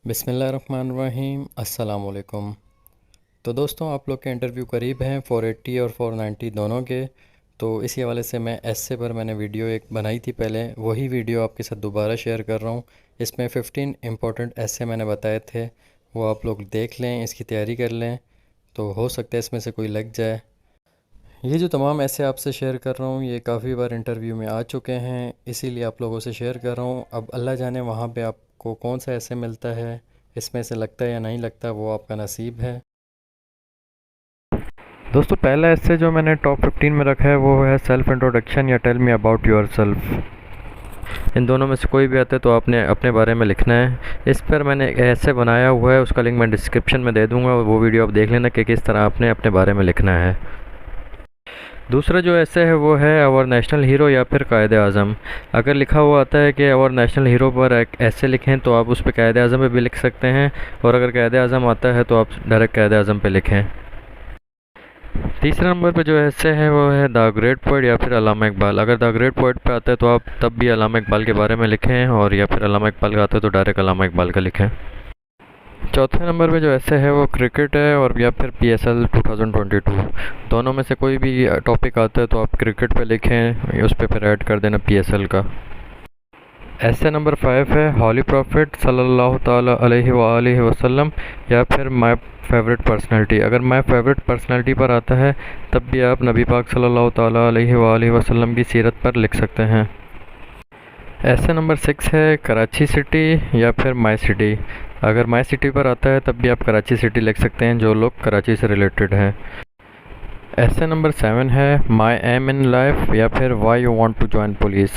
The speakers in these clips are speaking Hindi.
बिस्मिल्लाहिर्रहमानिर्रहीम अस्सलाम वालेकुम। तो दोस्तों, आप लोग के इंटरव्यू करीब हैं 480 और 490 दोनों के। तो इसी हवाले से मैं एस्से पर मैंने वीडियो एक बनाई थी पहले, वही वीडियो आपके साथ दोबारा शेयर कर रहा हूँ। इसमें 15 इम्पोर्टेंट एस्से मैंने बताए थे, वो आप लोग देख लें, इसकी तैयारी कर लें, तो हो सकता है इसमें से कोई लग जाए। ये जो तमाम ऐसे आपसे शेयर कर रहा हूँ, ये काफ़ी बार इंटरव्यू में आ चुके हैं, इसीलिए आप लोगों से शेयर कर रहा हूँ। अब अल्लाह जाने वहाँ पे आपको कौन सा ऐसे मिलता है, इसमें से लगता है या नहीं लगता, वो आपका नसीब है। दोस्तों, पहला ऐसे जो मैंने टॉप 15 में रखा है वो है सेल्फ़ इंट्रोडक्शन या tell me about yourself. इन दोनों में से कोई भी आता है तो आपने अपने बारे में लिखना है। इस पर मैंने एक ऐसे बनाया हुआ है, उसका लिंक मैं डिस्क्रिप्शन में दे दूँगा, वो वीडियो आप देख लेना कि किस तरह आपने अपने बारे में लिखना है। दूसरा जो ऐसे है वो है आवर नेशनल हीरो या फिर कायद आज़म। अगर लिखा हुआ आता है कि आवर नेशनल हीरो पर एक ऐसे लिखें तो आप उस पर कायद आज़म पे भी लिख सकते हैं, और अगर कायद आज़म आता है तो आप डायरेक्ट कायद आज़म पे लिखें। तीसरे नंबर पे जो ऐसे है वो है द ग्रेट पोएट या फिर अल्लामा इकबाल। अगर द ग्रेट पोएट पे आता है तो आप तब भी अल्लामा इकबाल के बारे में लिखें, और या फिर अल्लामा इकबाल का आता है तो डायरेक्ट अल्लामा इकबाल का लिखें। चौथे नंबर पे जो ऐसे है वो क्रिकेट है और या फिर PSL 2022। दोनों में से कोई भी टॉपिक आता है तो आप क्रिकेट पे लिखें, उस पे फिर ऐड कर देना PSL का। ऐसे नंबर 5 है हॉली प्रॉफिट सल्लल्लाहु ताला अलैहि वालैहि वसल्लम या फिर माय फेवरेट पर्सनैलिटी। अगर माय फेवरेट पर्सनैलिटी पर आता है तब भी आप नबी पाक सल्लल्लाहु ताला अलैहि वालैहि वसल्लम की सीरत पर लिख सकते हैं। ऐसे नंबर 6 है कराची सिटी या फिर माय सिटी। अगर माय सिटी पर आता है तब भी आप कराची सिटी लिख सकते हैं, जो लोग कराची से रिलेटेड हैं। ऐसे नंबर 7 है माई एम इन लाइफ या फिर why you want to join police.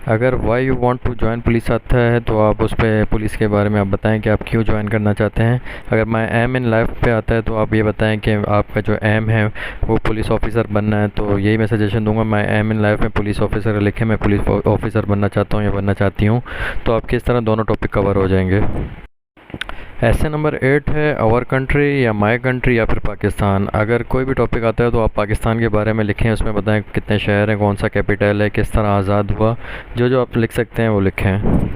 अगर why you want to join police आता है तो आप उस पर पुलिस के बारे में आप बताएं कि आप क्यों ज्वाइन करना चाहते हैं। अगर माई एम इन लाइफ पे आता है तो आप ये बताएं कि आपका जो एम है वो पुलिस ऑफिसर बनना है। तो यही मैं सजेशन दूंगा, माई एम इन लाइफ में पुलिस ऑफिसर लिखें, मैं पुलिस ऑफिसर बनना चाहता हूँ या बनना चाहती हूँ। तो आपकी इस तरह दोनों टॉपिक कवर हो जाएंगे। ऐसे नंबर 8 है आवर कंट्री या माय कंट्री या फिर पाकिस्तान। अगर कोई भी टॉपिक आता है तो आप पाकिस्तान के बारे में लिखें, उसमें बताएं कितने शहर हैं, कौन सा कैपिटल है, किस तरह आज़ाद हुआ, जो जो आप लिख सकते हैं वो लिखें।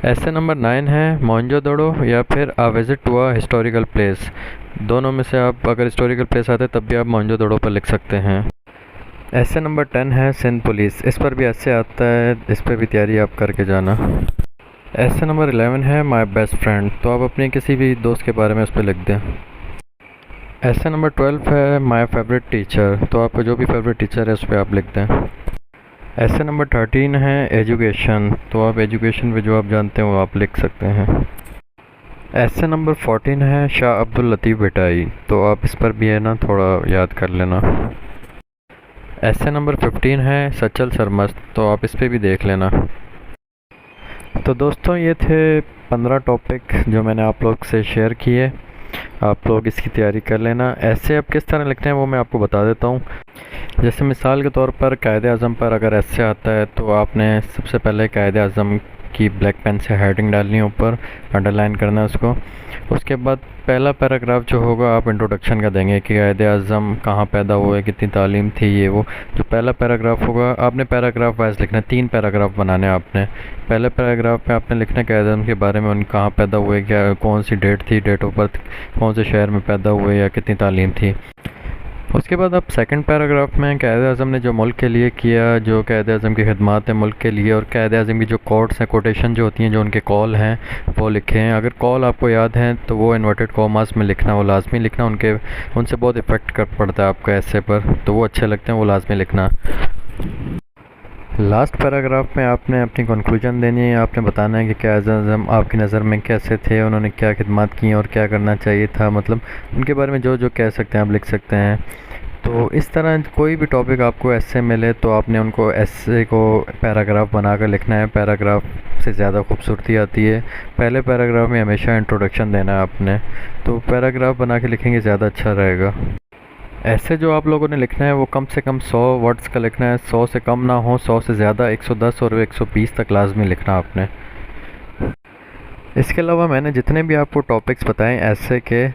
ऐसे नंबर 9 है मोहनजोदड़ो या फिर a visit to a historical place. दोनों में से आप अगर हिस्टोरिकल प्लेस आते हैं तब भी आप मोहनजोदड़ो पर लिख सकते हैं। ऐसे नंबर 10 है सिंध पुलिस। इस पर भी ऐसे आता है, इस पर भी तैयारी आप करके जाना। ऐसे नंबर 11 है माई बेस्ट फ्रेंड। तो आप अपने किसी भी दोस्त के बारे में उस पर लिख दें। ऐसे नंबर 12 है माई फेवरेट टीचर। तो आपका जो भी फेवरेट टीचर है उस पर आप लिख दें। ऐसे नंबर 13 है एजुकेशन। तो आप एजुकेशन पे जो आप जानते हैं वो आप लिख सकते हैं। ऐसे नंबर 14 है शाह अब्दुल लतीफ़ भिटाई। तो आप इस पर भी है ना थोड़ा याद कर लेना। ऐसे नंबर 15 है सचल सरमस्त। तो आप इस पर भी देख लेना। तो दोस्तों, ये थे 15 टॉपिक जो मैंने आप लोग से शेयर किए। आप लोग इसकी तैयारी कर लेना। ऐसे अब किस तरह लिखते हैं वो मैं आपको बता देता हूँ। जैसे मिसाल के तौर पर कायद आज़म पर अगर ऐसे आता है तो आपने सबसे पहले कायद आज़म की ब्लैक पेन से हेडिंग डालनी है, ऊपर अंडरलाइन करना है उसको। उसके बाद पहला पैराग्राफ जो होगा आप इंट्रोडक्शन का देंगे कि कायद आज़म कहाँ पैदा हुए, कितनी तालीम थी, ये वो। जो पहला पैराग्राफ होगा आपने पैराग्राफ वाइज लिखना है, 3 पैराग्राफ बनाने हैं आपने। पहले पैराग्राफ में आपने लिखना है कायद आज़म के बारे में, उन कहाँ पैदा हुए, क्या कौन सी डेट थी, डेट ऑफ बर्थ, कौन से शहर में पैदा हुए या कितनी तालीम थी। उसके बाद आप सेकंड पैराग्राफ में कायद आज़म ने जो मुल्क के लिए किया, जो कायद आज़म की खिदमत है मुल्क के लिए, और कायद आज़म की जो कोट्स हैं, कोटेशन जो होती हैं, जो उनके कॉल हैं वो लिखें। अगर कॉल आपको याद हैं तो वो इन्वर्टेड कॉमास में लिखना, वो लाजमी लिखना। उनसे बहुत इफ़ेक्ट कर पड़ता है आपका ऐसे पर, तो वो अच्छे लगते हैं, वो लाजमी लिखना। लास्ट पैराग्राफ में आपने अपनी कंक्लूजन देनी है। आपने बताना है कि कायद आज़म आपकी नज़र में कैसे थे, उन्होंने क्या खिदमत की और क्या करना चाहिए था, मतलब उनके बारे में जो जो कह सकते हैं आप लिख सकते हैं। तो इस तरह कोई भी टॉपिक आपको ऐसे मिले तो आपने उनको ऐसे को पैराग्राफ बनाकर लिखना है। पैराग्राफ से ज़्यादा खूबसूरती आती है। पहले पैराग्राफ में हमेशा इंट्रोडक्शन देना है आपने, तो पैराग्राफ बना के लिखेंगे ज़्यादा अच्छा रहेगा। ऐसे जो आप लोगों ने लिखना है वो कम से कम 100 वर्ड्स का लिखना है, 100 से कम ना हो, 100 से ज़्यादा 110 और 120 तक लाजमी लिखना आपने। इसके अलावा मैंने जितने भी आपको टॉपिक्स बताएं ऐसे के,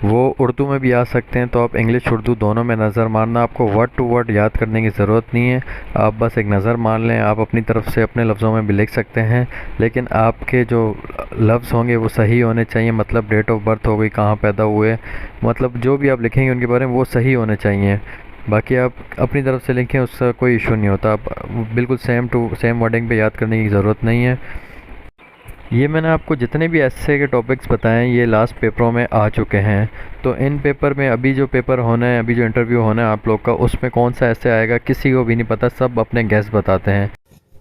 वो उर्दू में भी आ सकते हैं, तो आप इंग्लिश उर्दू दोनों में नज़र मारना। आपको वर्ड टू वर्ड याद करने की ज़रूरत नहीं है, आप बस एक नज़र मार लें। आप अपनी तरफ से अपने लफ्ज़ों में भी लिख सकते हैं, लेकिन आपके जो लफ्ज़ होंगे वो सही होने चाहिए। मतलब डेट ऑफ बर्थ हो गई, कहाँ पैदा हुए, मतलब जो भी आप लिखेंगे उनके बारे में वो सही होने चाहिए। बाकी आप अपनी तरफ से लिखें, उसका कोई इशू नहीं होता। आप बिल्कुल सेम टू सेम वर्डिंग पे याद करने की ज़रूरत नहीं है। ये मैंने आपको जितने भी एस्से के टॉपिक्स बताए हैं ये लास्ट पेपरों में आ चुके हैं। तो इन पेपर में अभी जो पेपर होना है, अभी जो इंटरव्यू होना है आप लोग का, उसमें कौन सा एस्से आएगा किसी को भी नहीं पता, सब अपने गैस बताते हैं।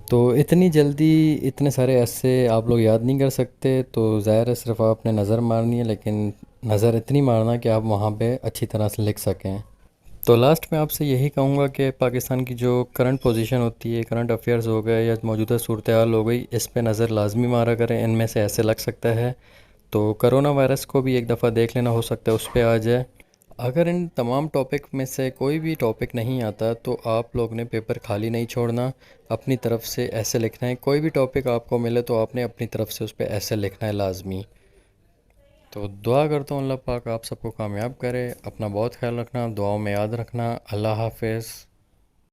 तो इतनी जल्दी इतने सारे एस्से आप लोग याद नहीं कर सकते, तो ज़ाहिर है सिर्फ आपने नज़र मारनी है, लेकिन नज़र इतनी मारना कि आप वहाँ पे अच्छी तरह से लिख सकें। तो लास्ट में आपसे यही कहूँगा कि पाकिस्तान की जो करंट पोजीशन होती है, करंट अफेयर्स हो गए या मौजूदा सूरत हाल हो गई, इस पे नज़र लाजमी मारा करें। इनमें से ऐसे लग सकता है तो करोना वायरस को भी एक दफ़ा देख लेना, हो सकता है उस पे आ जाए। अगर इन तमाम टॉपिक में से कोई भी टॉपिक नहीं आता तो आप लोग ने पेपर खाली नहीं छोड़ना, अपनी तरफ से ऐसे लिखना है। कोई भी टॉपिक आपको मिले तो आपने अपनी तरफ से उस पर ऐसे लिखना है लाजमी। तो दुआ करता हूँ अल्लाह पाक आप सबको कामयाब करे। अपना बहुत ख्याल रखना, दुआओं में याद रखना। अल्लाह हाफिज़।